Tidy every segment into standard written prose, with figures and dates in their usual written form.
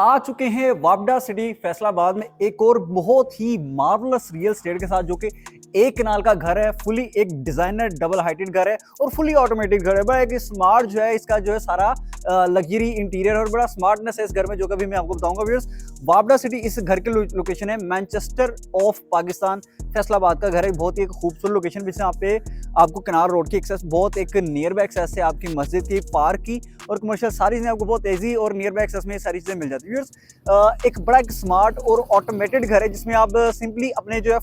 आ चुके हैं वापडा सिटी फैसलाबाद में एक और बहुत ही मार्वलस रियल एस्टेट के साथ, जो कि एक कनाल का घर है, फुली एक डिजाइनर डबल हाइटेड घर है और फुली ऑटोमेटिक घर है। बड़ा एक स्मार्ट जो है इसका जो है सारा लग्जरी इंटीरियर और बड़ा स्मार्टनेस है इस घर में, जो कभी मैं आपको बताऊंगा व्यूअर्स। वापडा सिटी इस घर की लोकेशन है मैनचेस्टर ऑफ पाकिस्तान, फैसलाबाद का घर है। बहुत ही एक खूबसूरत लोकेशन भी, यहाँ पे आपको कनाल रोड की एक्सेस बहुत एक नियर बाय एक्सेस है, आपकी मस्जिद की, पार्क की और कमर्शियल सारी चीजें आपको बहुत ईजी और नियर बाय एक्सेस में सारी चीजें मिल जाती है। एक बड़ा एक स्मार्ट और ऑटोमेटेड घर है, जिसमें आप सिंपली अपने जो है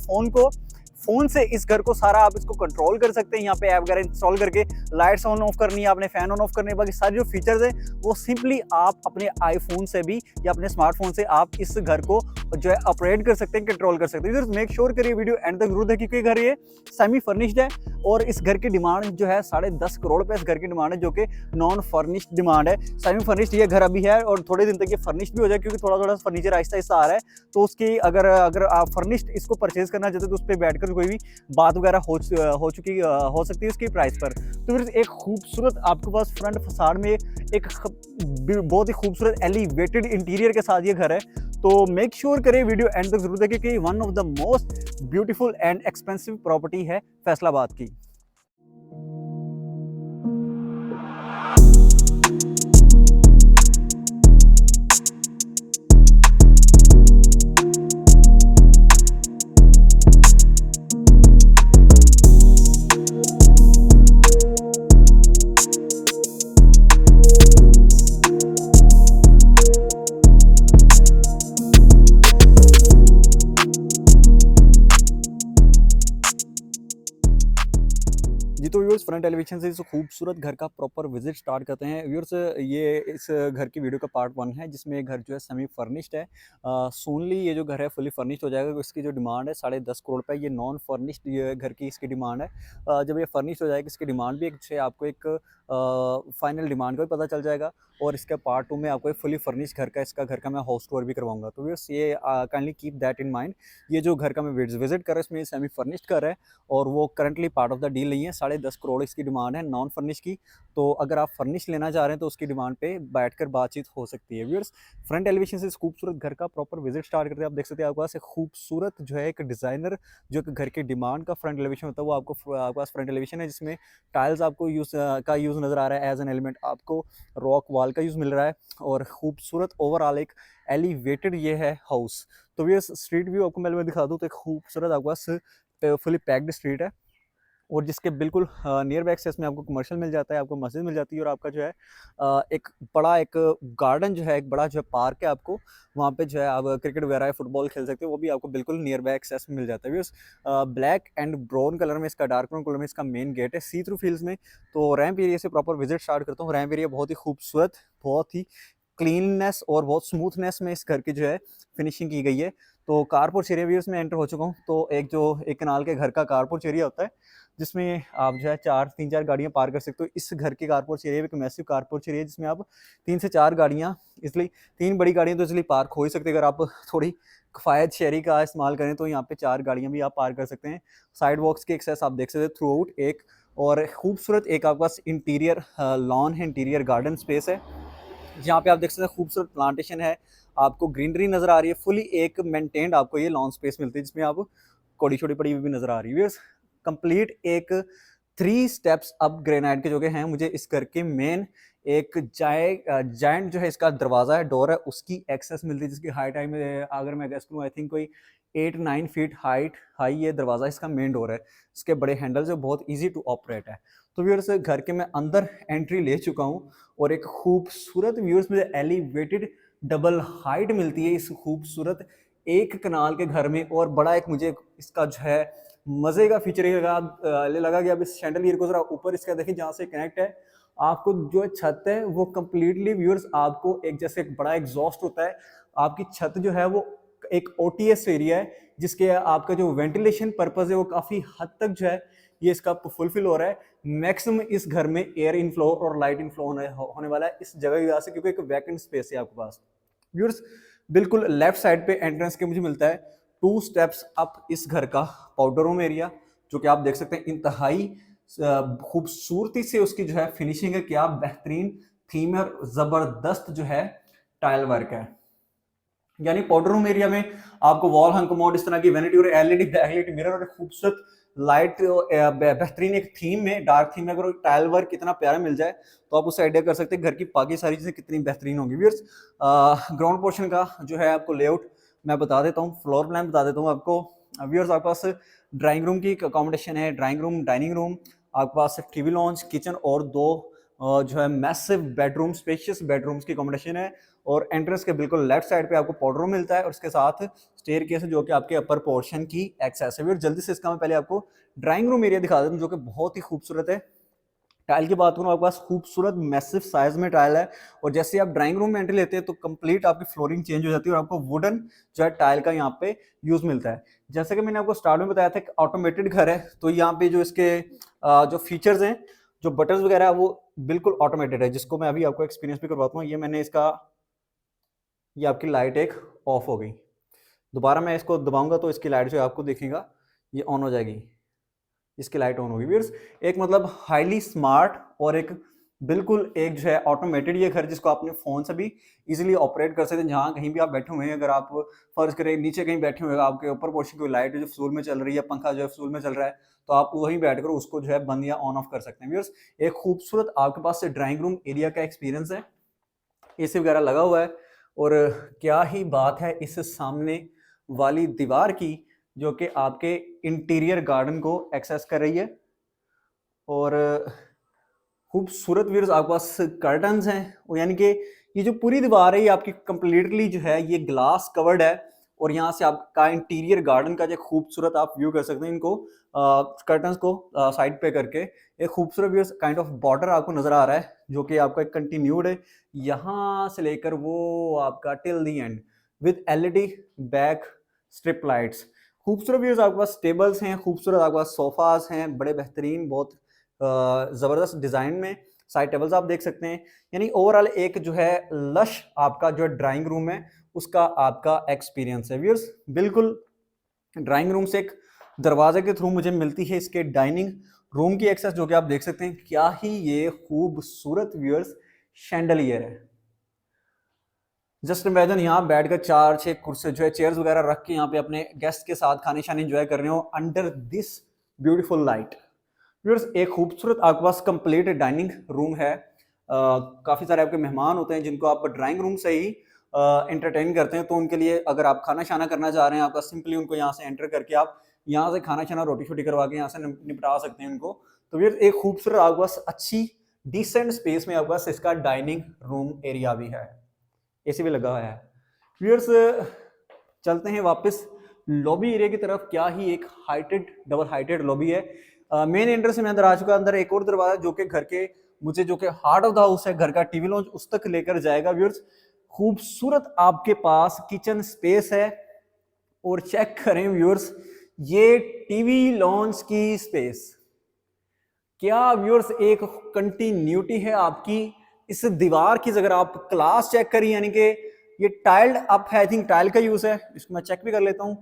फोन से इस घर को सारा आप इसको कंट्रोल कर सकते हैं। यहाँ पे ऐप वगैरह इंस्टॉल करके लाइट्स ऑन ऑफ करनी है आपने, फैन ऑन ऑफ करने, बाकी सारे जो फीचर्स है वो सिंपली आप अपने आईफोन से भी या अपने स्मार्टफोन से आप इस घर को जो है ऑपरेट कर सकते हैं, कंट्रोल कर सकते हैं। मेक श्योर करिए वीडियो एंड तक जरूर देखिए, क्योंकि घर ये सेमी फर्निश्ड है और इस घर की डिमांड जो है 10.5 करोड़ रुपए इस घर की डिमांड है, जो कि नॉन फर्निश्ड डिमांड है। सेमी फर्निश्ड ये घर अभी है और थोड़े दिन तक ये फर्निश्ड भी हो जाए, क्योंकि थोड़ा थोड़ा फर्नीचर आहिस्ता आहिस्ता आ रहा है। तो उसकी अगर आप फर्निश्ड इसको परचेज करना चाहते हैं तो उस पर बैठकर कोई भी बात वगैरह हो सकती है उसकी प्राइस पर। तो फिर एक खूबसूरत आपके पास फ्रंट फसाड में एक बहुत ही खूबसूरत एलिवेटेड इंटीरियर के साथ ये घर है। तो मेक श्योर करें वीडियो एंड तक जरूर देखें, कि one of the most beautiful and expensive property है फैसलाबाद की। जी, तो व्यूअर्स फ्रंट एलिवेशन से इस खूबसूरत घर का प्रॉपर विजिट स्टार्ट करते हैं। व्यूअर्स ये इस घर की वीडियो का पार्ट 1 है, जिसमें घर जो है सेमी फर्निश्ड है। सूनली ये जो घर है फुली फर्निश्ड हो जाएगा। इसकी जो डिमांड है 10.5 करोड़ रुपए, ये नॉन फर्निश्ड ये घर की इसकी डिमांड है। जब ये फर्निश्ड हो जाएगी इसकी डिमांड भी एक आपको एक फाइनल डिमांड का भी पता चल जाएगा, और इसके पार्ट 2 में आपको एक फुली फर्निश्ड घर का मैं हाउस टूर भी करवाऊंगा। तो व्यूअर्स ये kindly keep that in mind. ये जो घर का मैं विजिट कर रहा हूँ इसमें सेमी फर्निश्ड घर है और वो currently part of the deal नहीं है। 10.5 करोड़ इसकी डिमांड है नॉन फर्निश की। तो अगर आप फर्निश लेना चाह रहे हैं तो उसकी डिमांड पे बैठकर बातचीत हो सकती है। व्यूअर्स फ्रंट एलिवेशन से इस खूबसूरत घर का प्रॉपर विजिट स्टार्ट करते हैं। आप देख सकते हैं आपके पास एक खूबसूरत जो है एक डिजाइनर जो कि घर के डिमांड का फ्रंट एलिवेशन होता है, वो आपके पास फ्रंट एलिवेशन है, जिसमें टाइल्स आपको यूज नजर आ रहा है। एज एन एलिमेंट आपको रॉक वॉल का यूज मिल रहा है और खूबसूरत ओवरऑल एक एलिवेटेड ये है हाउस। तो ये स्ट्रीट व्यू आपको मैं दिखा दूँ तो एक खूबसूरत आपके पास फुली पैक्ड स्ट्रीट है, और जिसके बिल्कुल नियर बाय एक्सेस में आपको कमर्शियल मिल जाता है, आपको मस्जिद मिल जाती है, और आपका जो है एक बड़ा एक गार्डन जो है, एक बड़ा जो है पार्क है, आपको वहाँ पे जो है आप क्रिकेट वगैरह फुटबॉल खेल सकते हो, वो भी आपको बिल्कुल नियर बाय एक्सेस में मिल जाता है। ब्लैक एंड ब्राउन कलर में इसका, डार्क ब्राउन कलर में इसका मेन गेट है, सी थ्रू फील्ड्स में। तो रैंप एरिया से प्रॉपर विजिट स्टार्ट करता हूँ। रैंप एरिया बहुत ही खूबसूरत, बहुत ही क्लीननेस और बहुत स्मूथनेस में इस घर की जो है फिनिशिंग की गई है। तो कारपोर्च एरिया भी उसमें एंटर हो चुका हूँ। तो एक कनाल के घर का कारपोर्च एरिया होता है, जिसमें आप जो है 3-4 गाड़ियाँ पार कर सकते हो। इस घर के कारपोर्च एरिया में एक मैसिव कारपोर्च एरिया है, जिसमें आप 3 से 4 गाड़ियाँ, इसलिए 3 बड़ी गाड़ियाँ तो इसलिए पार्क हो ही सकती है। अगर आप थोड़ी किफ़ायत शहरी का इस्तेमाल करें तो यहाँ पे 4 गाड़ियाँ भी आप पार कर सकते हैं। साइड वॉक्स की एक्सेस आप देख सकते हैं थ्रू आउट एक, और खूबसूरत एक आपके पास इंटीरियर लॉन है, इंटीरियर गार्डन स्पेस है, जहाँ पे आप देख सकते हैं खूबसूरत प्लांटेशन है, आपको ग्रीनरी नजर आ रही है, फुली एक मेंटेन्ड आपको ये लॉन स्पेस मिलती है, जिसमें आप कोड़ी छोटी पड़ी हुई भी नजर आ रही है। कंप्लीट एक 3 स्टेप्स अप ग्रेनाइट के जो कि हैं, मुझे इस घर के मेन एक जायंट जो है इसका दरवाजा है, डोर है, उसकी एक्सेस मिलती है, जिसकी हाइट अगर मैं गेस करूँ आई थिंक कोई 8-9 फीट हाई ये दरवाजा इसका मेन डोर है। इसके बड़े हैंडल्स है, बहुत ईजी टू ऑपरेट है। तो व्यूअर्स घर के मैं अंदर एंट्री ले चुका हूँ, और एक खूबसूरत व्यूअर्स मुझे एलिवेटेड डबल हाइट मिलती है इस खूबसूरत एक कनाल के घर में। और बड़ा एक मुझे इसका जो है मजे का फीचर ये लगा कि अब इस शैंडलियर को जरा ऊपर इसका देखिए, जहाँ से कनेक्ट है, आपको जो छत है वो कंप्लीटली व्यूअर्स आपको एक जैसे एक बड़ा एग्जॉस्ट होता है, आपकी छत जो है वो एक ओटीएस एरिया है, जिसके आपका जो वेंटिलेशन पर्पज है वो काफी हद तक जो है ये इसका फुलफिल हो रहा है। मैक्सिमम इस घर में एयर इनफ्लो और लाइट इनफ्लो होने वाला है इस जगह की वजह से, क्योंकि एक वैकेंट स्पेस है आपके पास। व्यूअर्स बिल्कुल लेफ्ट साइड पे एंट्रेंस के मुझे मिलता है 2 स्टेप्स अप इस घर का पाउडर रूम एरिया, जो कि आप देख सकते हैं इंतहाई खूबसूरती से उसकी जो है फिनिशिंग है, क्या बेहतरीन थीम है और जबरदस्त जो है टाइल वर्क है। यानी पाउडर रूम एरिया में आपको वॉल हंग कमोड, इस तरह की वैनिटी और एलईडी बैकलाइट मिरर और एक खूबसूरत लाइट, बेहतरीन एक थीम में, डार्क थीम में अगर टाइल वर्क कितना प्यारा मिल जाए तो आप उससे आइडिया कर सकते हैं घर की बाकी सारी चीजें कितनी बेहतरीन होंगी। व्यूअर्स, ग्राउंड पोर्शन का जो है आपको लेआउट मैं बता देता हूँ, फ्लोर प्लान बता देता हूँ आपको। व्यूअर्स, आपके पास ड्राइंग रूम की अकोमोडेशन है, ड्राइंग रूम, डाइनिंग रूम, आपके पास टीवी लॉन्च, किचन और दो जो है मैसिव बेडरूम, स्पेशियस बेडरूम्स की अकोमोडेशन है। और एंट्रेंस के बिल्कुल लेफ्ट साइड पे आपको पाउडर रूम मिलता है और उसके साथ स्टेयर केस है जो कि आपके अपर पोर्शन की एक्सेस है। जल्दी से इसका मैं पहले आपको ड्राइंग रूम एरिया दिखा देता हूँ जो कि बहुत ही खूबसूरत है। टाइल की बात करूँ, आपके पास खूबसूरत मैसिव साइज में टाइल है और जैसे आप ड्राइंग रूम में एंट्री लेते हैं तो कंप्लीट आपकी फ्लोरिंग चेंज हो जाती है और आपको वुडन जो है टाइल का यहाँ पे यूज मिलता है। जैसे कि मैंने आपको स्टार्ट में बताया था कि ऑटोमेटेड घर है, तो यहाँ पे जो इसके जो फीचर्स हैं, जो बटन्स वगैरह है वो बिल्कुल ऑटोमेटेड है, जिसको मैं अभी आपको एक्सपीरियंस भी करवाता हूँ। ये मैंने इसका, ये आपकी लाइट एक ऑफ हो गई, दोबारा मैं इसको दबाऊंगा तो इसकी लाइट जो आपको दिखेगा ये ऑन हो जाएगी, इसकी लाइट ऑन होगी। व्यूअर्स, एक मतलब हाईली स्मार्ट और एक बिल्कुल एक जो है ऑटोमेटेड ये घर, जिसको आपने फोन से भी इजीली ऑपरेट कर सकते हैं। जहाँ कहीं भी आप बैठे हुए हैं, अगर आप फर्ज करें नीचे कहीं बैठे हुए हैं, आपके ऊपर पोर्शन की लाइट जो फ्लोर में चल रही है, पंखा जो है फ्लोर में चल रहा है, तो आप वहीं बैठकर उसको जो है बंद या ऑन ऑफ कर सकते हैं। व्यूअर्स, एक खूबसूरत आपके पास से ड्राइंग रूम एरिया का एक्सपीरियंस है, एसी वगैरह लगा हुआ है। और क्या ही बात है इस सामने वाली दीवार की, जो कि आपके इंटीरियर गार्डन को एक्सेस कर रही है। और खूबसूरत व्यूअर्स, आपके पास कर्टन्स हैं, यानी कि ये जो पूरी दीवार है ये आपकी कंप्लीटली जो है ये ग्लास कवर्ड है और यहाँ से आपका इंटीरियर गार्डन का जो खूबसूरत आप व्यू कर सकते हैं इनको कर्टन्स को साइड पे करके। एक खूबसूरत व्यूअर्स काइंड ऑफ बॉर्डर आपको नजर आ रहा है जो कि आपका एक कंटिन्यूड है यहाँ से लेकर वो आपका till the and with LED back strip lights. खूबसूरत व्यूअर्स, आपके पास टेबल्स हैं, खूबसूरत आपके पास सोफाज हैं, बड़े बेहतरीन, बहुत जबरदस्त डिजाइन में साइड टेबल्स आप देख सकते हैं। यानी ओवरऑल एक जो है लश आपका जो ड्राइंग रूम है उसका आपका एक्सपीरियंस है। व्यूअर्स, बिल्कुल ड्राइंग रूम से एक दरवाजे के थ्रू मुझे मिलती है इसके डाइनिंग रूम की एक्सेस, जो कि आप देख सकते हैं। क्या ही ये खूबसूरत व्यूअर्स शैंडलियर है। जस्ट इमेजिन यहाँ बैठकर 4-6 कुर्सी जो है चेयर्स वगैरह रख के यहाँ पे अपने गेस्ट के साथ खाने शाने एंजॉय कर रहे हो under this beautiful light. Viewers, एक खूबसूरत आपके पास कंप्लीट डाइनिंग रूम है। काफ़ी सारे आपके मेहमान होते हैं जिनको आप ड्राइंग रूम से ही एंटरटेन करते हैं, तो उनके लिए अगर आप खाना शाना करना चाह रहे हैं, आपका सिंपली उनको यहाँ से एंटर करके आप यहाँ से खाना शाना रोटी शोटी करवा के यहाँ से निपटा सकते हैं उनको। तो व्यूअर्स, एक खूबसूरत आपके पास अच्छी डिसेंट स्पेस में आपके पास इसका डाइनिंग रूम एरिया भी है, एसी भी लगा हुआ है। व्यूअर्स, चलते हैं वापस लॉबी एरिया की तरफ। क्या ही एक हाइटेड, डबल हाइटेड लॉबी है। मेन एंट्रेंस से मैं अंदर आ चुका, अंदर एक और दरवाजा जो कि घर के मुझे जो कि हार्ट ऑफ द हाउस है, घर का टीवी लॉन्च उस तक लेकर जाएगा। व्यूअर्स, खूबसूरत आपके पास किचन स्पेस है और चेक करें व्यूअर्स ये टीवी लॉन्च की स्पेस। क्या व्यूअर्स, एक कंटिन्यूटी है आपकी इस दीवार की। अगर आप क्लास चेक करिए, यानी कि ये टाइल्ड अप है, आई थिंक टाइल का यूज है, इसको मैं चेक भी कर लेता हूं।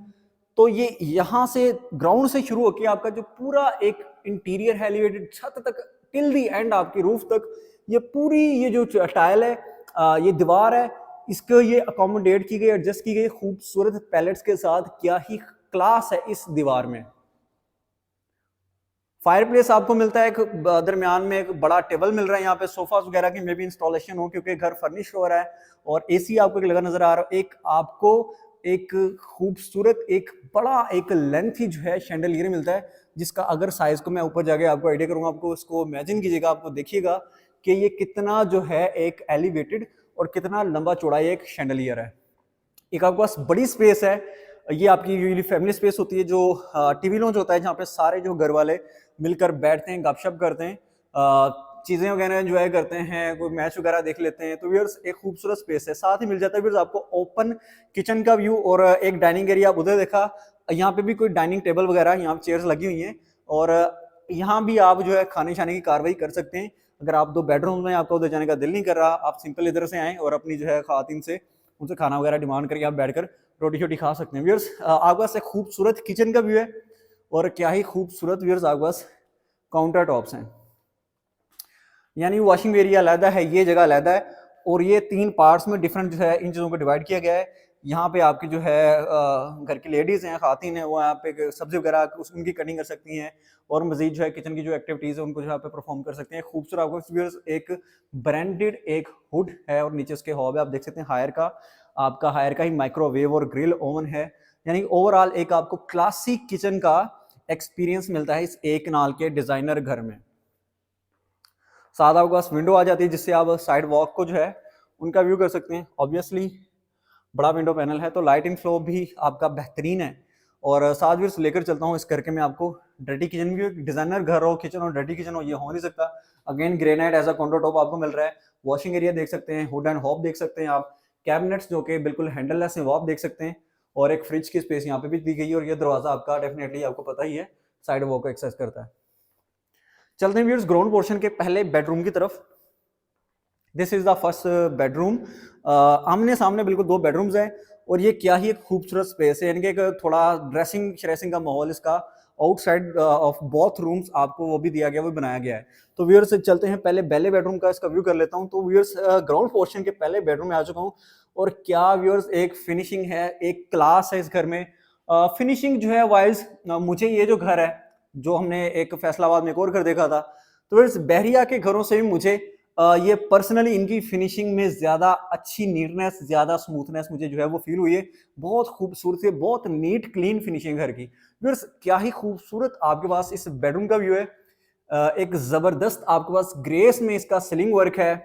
तो ये यहां से ग्राउंड से शुरू होकर आपका जो पूरा एक इंटीरियर है एलिवेटेड छत तक टिल दी एंड आपकी रूफ तक, ये पूरी ये जो टाइल है, ये दीवार है, इसको ये अकोमोडेट की गई, एडजस्ट की गई खूबसूरत पैलेट्स के साथ। क्या ही क्लास है इस दीवार में। फायर प्लेस आपको मिलता है, एक दरमियान में एक बड़ा टेबल मिल रहा है, यहाँ पे सोफा वगैरह की मे भी इंस्टॉलेशन हो क्योंकि घर फर्निश हो रहा है। और एसी आपको लगा नजर आ रहा है। एक आपको एक खूबसूरत एक बड़ा एक लेंथ ही जो है शैंडलियर मिलता है, जिसका अगर साइज को मैं ऊपर जाके आपको आइडिया करूंगा, आपको इसको इमेजिन कीजिएगा, आपको देखिएगा कि ये कितना जो है एक एलिवेटेड और कितना लंबा चौड़ा एक शैंडलियर है। एक आपके पास बड़ी स्पेस है, ये आपकी यूजली फैमिली स्पेस होती है, जो टीवी लॉन्च होता है जहाँ पे सारे जो घर वाले मिलकर बैठते हैं, गपशप करते हैं, चीजें वगैरह एंजॉय करते हैं, कोई मैच वगैरह देख लेते हैं। तो व्यूअर्स, एक खूबसूरत स्पेस है। साथ ही मिल जाता है व्यूअर्स आपको ओपन किचन का व्यू और एक डाइनिंग एरिया। आप उधर देखा, यहाँ पे भी कोई डाइनिंग टेबल वगैरह, यहाँ चेयर्स लगी हुई हैं और यहाँ भी आप जो है खाने शाने की कार्रवाई कर सकते हैं। अगर आप 2 बेडरूम में, आपका उधर जाने का दिल नहीं कर रहा, आप सिंपल इधर से आए और अपनी जो है खातिन से उनसे खाना वगैरह डिमांड करके आप बैठकर रोटी शोटी खा सकते हैं। व्यूअर्स, आपके पास एक खूबसूरत किचन का व्यू है और क्या ही खूबसूरत व्यूअर्स आपके पास काउंटर टॉप्स हैं। यानी वॉशिंग एरिया अलग है, ये जगह अलग है और ये 3 पार्ट्स में डिफरेंट जो है इन चीजों को डिवाइड किया गया है। यहाँ पे आपकी जो है घर की लेडीज़ हैं, ख़ातिन हैं, वो यहाँ पे सब्ज़ी वगैरह उनकी कटिंग कर सकती हैं और मज़ीद जो है किचन की जो एक्टिविटीज़ है उनको जो है पे परफॉर्म कर सकते हैं। खूबसूरत आपको व्यूअर्स एक ब्रांडेड एक हुड है और नीचे उसके हॉब है, आप देख सकते हैं हायर का ही माइक्रोवेव और ग्रिल ओवन है, यानी ओवरऑल एक आपको क्लासिक किचन का एक्सपीरियंस मिलता है इस एक नाल के डिज़ाइनर घर में। साथ आपके पास विंडो आ जाती है जिससे आप साइड वॉक को जो है उनका व्यू कर सकते हैं। ऑब्वियसली बड़ा विंडो पैनल है तो लाइट इन फ्लो भी आपका बेहतरीन है। और साथ भी लेकर चलता हूँ इस करके मैं आपको डर्टी किचन भी, डिजाइनर घर हो किचन और डर्टी किचन हो ये हो नहीं सकता। Again granite as a counter top आपको मिल रहा है, वॉशिंग एरिया देख सकते हैं, हुड एंड हॉब देख सकते हैं आप, कैबिनेट्स जो कि बिल्कुल हैंडललेस है वो आप देख सकते हैं, और एक फ्रिज की स्पेस यहाँ पे भी दी गई है। और ये दरवाजा आपका डेफिनेटली आपको पता ही है साइड वॉक को एक्सेस करता है। चलते हैं व्यूअर्स ग्राउंड पोर्शन के पहले बेडरूम की तरफ। This is the first bedroom. आमने सामने बिल्कुल दो बेडरूम्स हैं और ये क्या ही एक खूबसूरत स्पेस है, यानी कि एक थोड़ा ड्रेसिंग श्रेसिंग का माहौल इसका आउटसाइड ऑफ बोथ रूम्स आपको वो भी दिया गया, वो बनाया गया है। तो व्यूअर्स चलते हैं पहले पहले बेडरूम का इसका व्यू कर लेता हूँ। तो व्यूअर्स ग्राउंड पोर्शन के पहले बेडरूम में आ चुका हूँ और क्या व्यूअर्स एक फिनिशिंग है, एक क्लास है इस घर में। फिनिशिंग जो है वाइज मुझे ये जो घर है, जो हमने एक फैसलाबाद में एक और घर देखा था, तो व्यूअर्स बहरिया के घरों से भी मुझे ये पर्सनली इनकी फिनिशिंग में ज्यादा अच्छी नीटनेस, ज्यादा स्मूथनेस मुझे जो है वो फील हुई है। बहुत खूबसूरत है, बहुत नीट क्लीन फिनिशिंग घर की। व्यूअर्स क्या ही खूबसूरत आपके पास इस बेडरूम का व्यू है। एक जबरदस्त आपके पास ग्रेस में इसका सीलिंग वर्क है,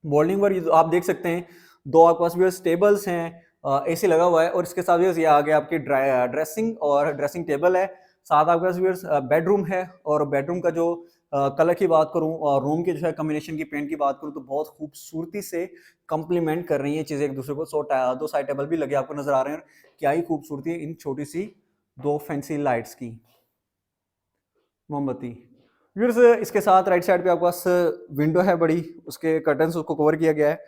मोल्डिंग वर्क आप देख सकते हैं। दो आपके पास व्यूअर्स टेबल्स हैं, एसी लगा हुआ है और इसके साथ व्यूअर्स ये आगे आपकी ड्रेसिंग और ड्रेसिंग टेबल है। साथ आपके पास व्यूअर्स बेडरूम है और बेडरूम का जो कलर की बात करूं और रूम की जो है कॉम्बिनेशन की पेंट की बात करूं तो बहुत खूबसूरती से कंप्लीमेंट कर रही है चीजें एक दूसरे को। दो साइड टेबल भी लगे आपको नजर आ रहे हैं। क्या ही खूबसूरती है इन छोटी सी दो फैंसी लाइट्स की, मोमबत्ती। व्यूअर्स इसके साथ राइट साइड पे आपके पास विंडो है बड़ी, उसके कर्टन्स उसको कवर किया गया है।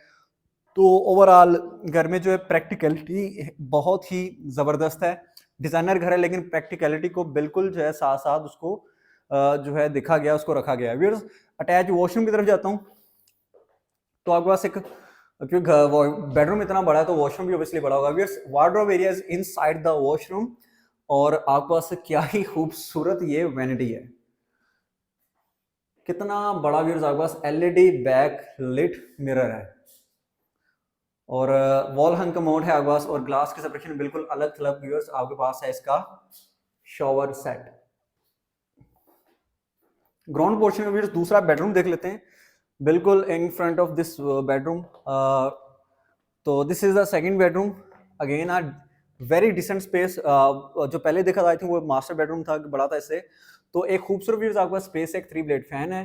तो ओवरऑल घर में जो है प्रैक्टिकलिटी बहुत ही जबरदस्त है। डिजाइनर घर है लेकिन प्रैक्टिकलिटी को बिल्कुल जो है साथ साथ उसको जो है दिखा गया, उसको रखा गया है। व्यूअर्स अटैच वॉशरूम की तरफ जाता हूँ तो आपके पास एक, क्योंकि बेडरूम इतना बड़ा है तो वॉशरूम भी ऑब्वियसली बड़ा होगा। Viewers wardrobe area is inside the washroom और आपके पास क्या ही खूबसूरत ये वैनिटी है, कितना बड़ा। व्यूअर्स आपके पास एलईडी बैक लिट मिरर है और वॉल हंग कमोड है आपके पास और ग्लास की सेपरेशन बिल्कुल अलग थलग। व्यूअर्स आपके पास है इसका शॉवर सेट। ग्राउंड पोर्शन में व्यूअर्स दूसरा बेडरूम देख लेते हैं, बिल्कुल in front of this bedroom. तो this is the second bedroom. Again a very decent space. जो पहले देखा था आई थिंक वो मास्टर बेडरूम था, बड़ा था इससे। तो एक खूबसूरत व्यूअर्स आपके पास स्पेस है, एक 3 ब्लेड फैन है,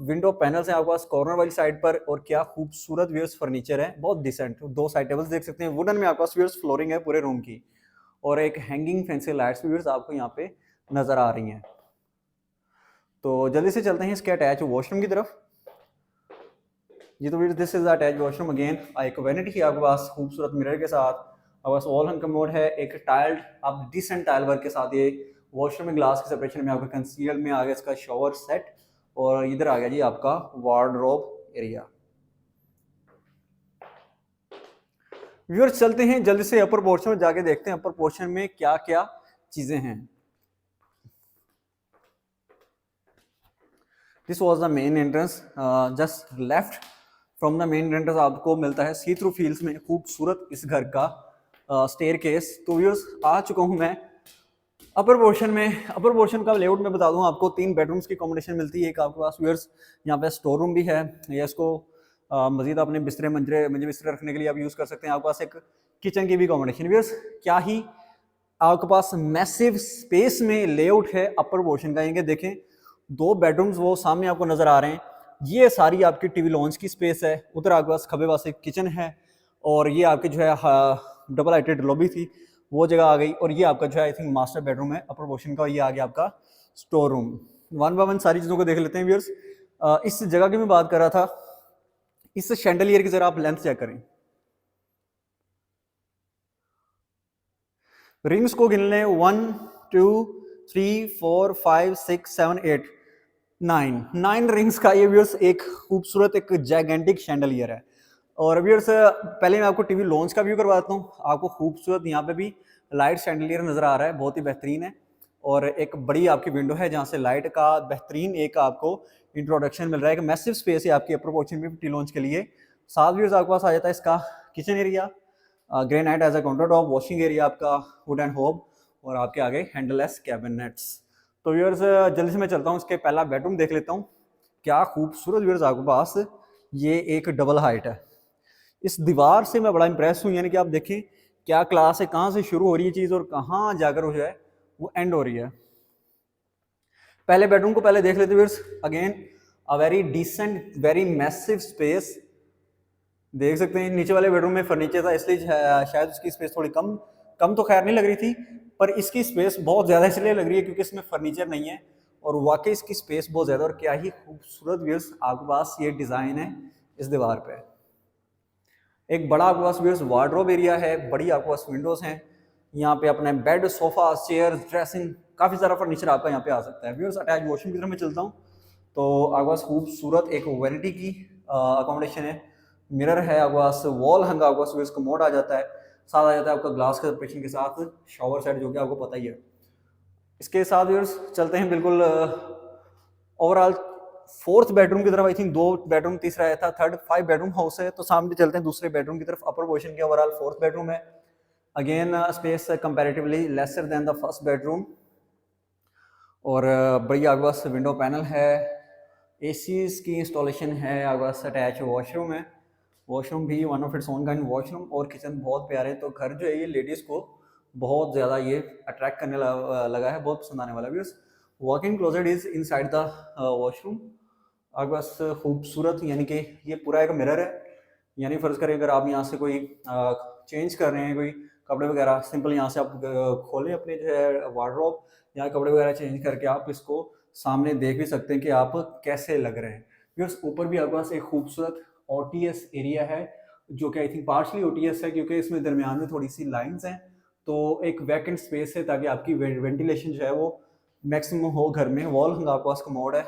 विंडो पैनल्स हैं आपके पास कॉर्नर वाली साइड पर और क्या खूबसूरत व्यूअर्स फर्नीचर है, बहुत डिसेंट। दो साइड टेबल्स देख सकते हैं, वुडन में आपके पास व्यूअर्स फ्लोरिंग है पूरे रूम की और एक हैंगिंग फैंसी लाइट्स व्यूअर्स आपको यहाँ पे नजर आ रही हैं। तो जल्दी से चलते हैं इसके अटैच वॉशरूम की तरफ। ये तो this is attach washroom. Again एक वैनिटी है आपके पास खूबसूरत मिरर के साथ, आपके पास वॉल हंग कमोड है, एक टाइल्ड आप डिसेंट टाइल वर्क के साथ। ये वॉशरूम में ग्लास के सेपरेशन में आपका कंसील में आ गया इसका शॉवर सेट और इधर आ गया जी आपका वार्डरोब एरिया। व्यूअर्स चलते हैं जल्दी से अपर पोर्शन में जाके देखते हैं अपर पोर्शन में क्या क्या चीजें हैं। This was the main entrance, just left from the main entrance आपको मिलता है सी थ्रू फील्ड्स में खूबसूरत इस घर का स्टेयर केस। तो व्यूअर्स आ चुका हूं मैं अपर पोर्शन में। अपर पोर्शन का लेआउट मैं बता दूं आपको, 3 बेडरूम्स की कॉम्बिनेशन मिलती है। एक आपके पास व्यूअर्स यहाँ पे स्टोर रूम भी है, या इसको मजीद अपने बिस्तरे मंजे बिस्तरे रखने के लिए आप यूज कर सकते हैं। आपके पास एक किचन की भी कॉम्बिनेशन। व्यूअर्स क्या ही आपके पास मैसिव स्पेस में लेआउट है अपर पोर्शन का। ये देखें 2 बेडरूम्स वो सामने आपको नजर आ रहे हैं, ये सारी आपकी टीवी लॉन्च की स्पेस है। उधर आपके पास खबे पास एक किचन है और ये आपकी जो है डबल हाइटेड लॉबी थी वो जगह आ गई और ये आपका जो है आई थिंक मास्टर बेडरूम है अपर पोर्शन का। ये आ गया आपका store room. One by one सारी चीजों को देख लेते हैं व्यूअर्स। इस जगह की मैं बात कर रहा था, इस शैंडलियर की जरा आप लेंथ चेक करें, रिंग्स को गिन लें 1 2 3 4 5 6 7 8 9 रिंग्स का ये व्यूअर्स एक खूबसूरत एक जैगेंटिक शैंडलियर है। और व्यूअर्स पहले मैं आपको टीवी लॉन्च का व्यू करवा देता हूँ। आपको खूबसूरत यहाँ पे भी लाइट शैंडलियर नज़र आ रहा है, बहुत ही बेहतरीन है। और एक बड़ी आपकी विंडो है जहाँ से लाइट का बेहतरीन एक आपको इंट्रोडक्शन मिल रहा है। एक मैसिव स्पेस है आपकी अपर पोर्शन में टी लॉन्च के लिए। साथ व्यूअर्स आपके पास आ जाता है इसका kitchen area, granite as a counter top, washing area आपका वुड एंड होब, और आपके आगे हैंडललेस कैबिनेट्स। तो व्यूअर्स जल्दी से मैं चलता हूँ, इसके पहला बेडरूम देख लेता हूँ। क्या खूबसूरत व्यूअर्स आपके पास ये एक डबल हाइट है। इस दीवार से मैं बड़ा इंप्रेस हूँ, यानी कि आप देखें क्या क्लास है, कहाँ से शुरू हो रही है चीज़ और कहाँ जाकर वो जो है वो एंड हो रही है। पहले बेडरूम को पहले देख लेते viewers. Again a very decent very massive space. देख सकते हैं नीचे वाले बेडरूम में फर्नीचर था, इसलिए शायद उसकी स्पेस थोड़ी कम कम तो खैर नहीं लग रही थी, पर इसकी स्पेस बहुत ज़्यादा इसलिए लग रही है क्योंकि इसमें फर्नीचर नहीं है। और वाकई इसकी स्पेस बहुत ज़्यादा, और क्या ही खूबसूरत व्यूअर्स आपके पास ये डिज़ाइन है इस दीवार पे। एक बड़ा आपके पास व्यूअर्स वार्डरोब एरिया है, बड़ी आपके पास विंडोज़ हैं। यहाँ पे अपने बेड, सोफा, चेयर, ड्रेसिंग, काफ़ी सारा फर्नीचर आपका यहाँ पे आ सकता है। व्यूअर्स अटैच वॉशरूम की तरफ मैं चलता हूँ, तो आपके पास खूबसूरत एक वैनिटी की अकोमोडेशन है। मिरर है आपके पास, वॉल हंग आपके पास व्यूअर्स, कमोड आ जाता है, साथ आ जाता है आपका ग्लास के सेपरेशन के साथ शॉवर सेट, जो कि आपको पता ही है। इसके साथ व्यूअर्स चलते हैं बिल्कुल ओवरऑल फोर्थ बेडरूम की तरफ। आई थिंक 2 बेडरूम तीसरा आया था, थर्ड 5 बेडरूम हाउस है। तो सामने चलते हैं दूसरे बेडरूम की तरफ। अपर पोर्शन के ओवरऑल फोर्थ बेडरूम है। Again space comparatively lesser than the first bedroom. और बड़ी आपके पास विंडो पैनल है, एसीज की इंस्टॉलेशन है, आपके पास अटैच वॉशरूम है। वॉशरूम भी one of its own kind washroom, और किचन बहुत प्यारे। तो घर जो है ये लेडीज़ को बहुत ज़्यादा ये अट्रैक्ट करने लगा है, बहुत पसंद आने वाला है। Walk in closet is inside the washroom. आपके पास खूबसूरत, यानी कि ये पूरा एक मिरर है। यानी फर्ज करें अगर आप यहाँ से कोई चेंज कर रहे हैं कोई कपड़े वगैरह, सिंपल यहाँ से आप खोलें अपने जो है वार्डरोब, या कपड़े वगैरह चेंज करके आप इसको सामने देख भी सकते हैं कि आप कैसे लग रहे हैं। फिर ऊपर भी आपके पास एक खूबसूरत OTS एरिया है, जो कि आई थिंक पार्शली OTS है क्योंकि इसमें दरमियान में थोड़ी सी लाइंस हैं। तो एक वैकेंट स्पेस है ताकि आपकी वेंटिलेशन जो है वो मैक्सिमम हो घर में। वॉल हंग आपके पास कमोड है,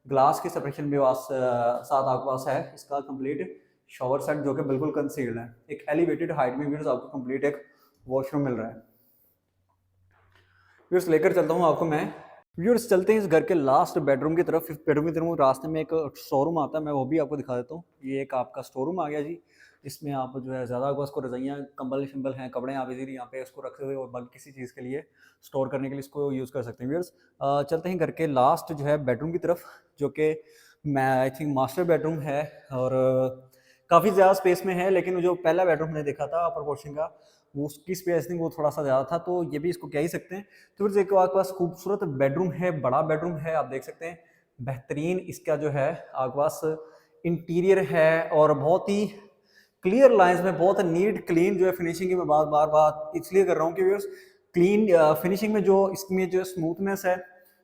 ग्लास की सेपरेशन भी साथ आपके पास है। इसका कंप्लीट शॉवर सेट जो कि बिल्कुल कंसील्ड है। एक एलिवेटेड हाइट में भी आपको कंप्लीट एक वॉशरूम मिल रहा है। व्यूअर्स लेकर चलता हूँ आपको मैं। व्यूअर्स चलते हैं इस घर के लास्ट बेडरूम की तरफ। फिफ्थ बेडरूम की तरफ रास्ते में एक शोरूम आता है, मैं वो भी आपको दिखा देता हूँ। ये एक आपका स्टोर रूम आ गया जी। इसमें आप जो है ज़्यादा आपको उसको रजाइयाँ, कंबल शंबल हैं, कपड़े आप इजीली यहाँ पे उसको रख सकते हो, और बाकी किसी चीज़ के लिए स्टोर करने के लिए इसको यूज़ कर सकते हैं। व्यूअर्स चलते हैं घर के लास्ट जो है बेडरूम की तरफ, जो कि मैं आई थिंक मास्टर बेडरूम है, और काफ़ी ज़्यादा स्पेस में है। लेकिन जो पहला बेडरूम मैंने देखा था अपर पोर्शन का, वो उसकी स्पेस थिंक वो थोड़ा सा ज़्यादा था, तो ये भी इसको कह ही सकते हैं। तो फिर एक आपके पास खूबसूरत बेडरूम है, बड़ा बेडरूम है, आप देख सकते हैं बेहतरीन इसका जो है आपके पास इंटीरियर है, और बहुत ही क्लियर लाइंस में, बहुत नीट क्लीन जो है फिनिशिंग की मैं बार बार इसलिए कर रहा हूँ कि क्लीन फिनिशिंग में जो इसमें जो स्मूथनेस है,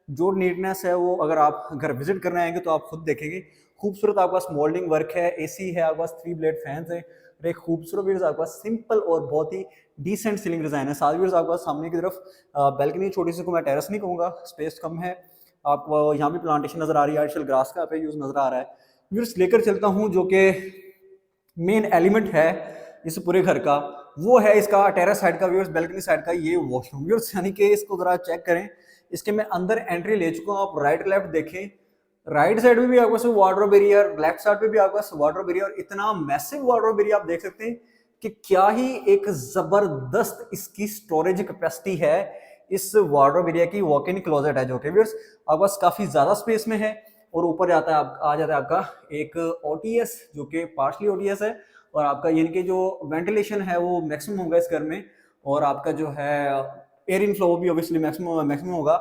जो नीटनेस है, वो अगर आप घर विजिट करने आएंगे तो आप खुद देखेंगे। खूबसूरत आपके पास मोल्डिंग वर्क है, एसी है, आपके पास 3 ब्लेड फैंस है, और एक खूबसूरत व्यूअर्स आपके पास सिंपल और बहुत ही डिसेंट सीलिंग डिजाइन है। साथ व्यूअर्स आपके पास सामने की तरफ बैल्कनी छोटी सी को मैं टेरेस नहीं कहूँगा, स्पेस कम है। आपको यहाँ भी प्लांटेशन नजर आ रही है, आर्टिफिशियल ग्रास का पे यूज नजर आ रहा है। व्यूअर्स लेकर चलता हूँ जो कि मेन एलिमेंट है इस पूरे घर का, वो है इसका टेरेस साइड का व्यूअर्स, बैल्कनी साइड का ये वॉशरूम। व्यूअर्स यानी कि इसको जरा चेक करें, इसके मैं अंदर एंट्री ले चुका हूँ। आप राइट लेफ्ट देखें, राइट साइड में भी आपके पास वार्डरोब एरिया, लेफ्ट साइड पे भी आपके पास वार्डरोब एरिया, और इतना मैसिव वार्डरोब एरिया आप देख सकते हैं कि क्या ही एक जबरदस्त इसकी स्टोरेज कैपेसिटी है इस वार्डरोब एरिया की। वॉक इन क्लोजेट है जो कि व्यूअर्स आपके पास काफी ज्यादा स्पेस में है, और ऊपर जाता है आ जाता है आपका एक OTS जो कि पार्शली OTS है, और आपका यानी कि जो वेंटिलेशन है वो मैक्सिमम होगा इस घर में, और आपका जो है एयर इन फ्लो भी ऑब्वियसली मैक्सिमम होगा।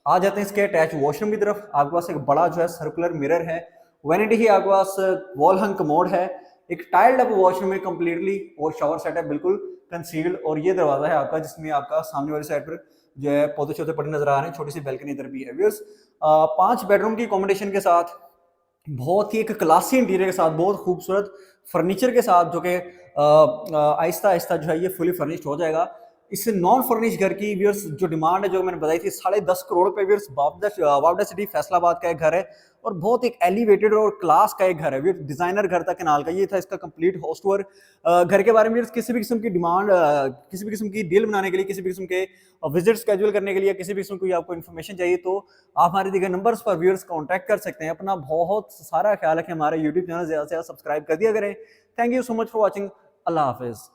आ जाते हैं इसके अटैच वॉशरूम की तरफ। आपके पास एक बड़ा जो है सर्कुलर मिरर है, वैनिटी ही आपके पास वॉल हंग कमोड है, एक टाइल्ड अप वॉशरूम है कंप्लीटली, और शॉवर सेट है बिल्कुल कंसील्ड। और ये दरवाजा है आपका जिसमें आपका सामने वाली साइड पर जो है पौधे छोटे पड़े नजर आ रहे हैं, छोटी सी बैल्कनी इधर भी है। व्यूअर्स 5 बेडरूम की अकोमोडेशन के साथ, बहुत ही एक क्लासी इंटीरियर के साथ, बहुत खूबसूरत फर्नीचर के साथ, जो कि आहिस्ता आहिस्ता जो है ये फुली फर्निश्ड हो जाएगा। इस नॉन फर्निश घर की व्यूअर्स जो डिमांड है जो मैंने बताई थी 10.5 करोड़ पे व्यूअर्स वावड़ा सिटी फैसलाबाद का एक घर है और बहुत एक एलिवेटेड और क्लास का एक घर है व्यूअर्स, डिजाइनर घर था कनाल का। ये था इसका कंप्लीट हाउस टूर। घर के बारे में व्यूअर्स किसी भी किस्म की डिमांड, किसी भी किस्म की डील बनाने के लिए, किसी भी किस्म के विजिट स्केड्यूल करने के लिए, किसी भी किस्म की आपको इन्फॉर्मेशन चाहिए तो आप हमारे दिए गए नंबर्स पर व्यूअर्स कांटेक्ट कर सकते हैं। अपना बहुत सारा ख्याल है कि हमारे यूट्यूब चैनल ज्यादा से ज्यादा सब्सक्राइब कर दिया करें। Thank you so much for watching. Allah Hafiz.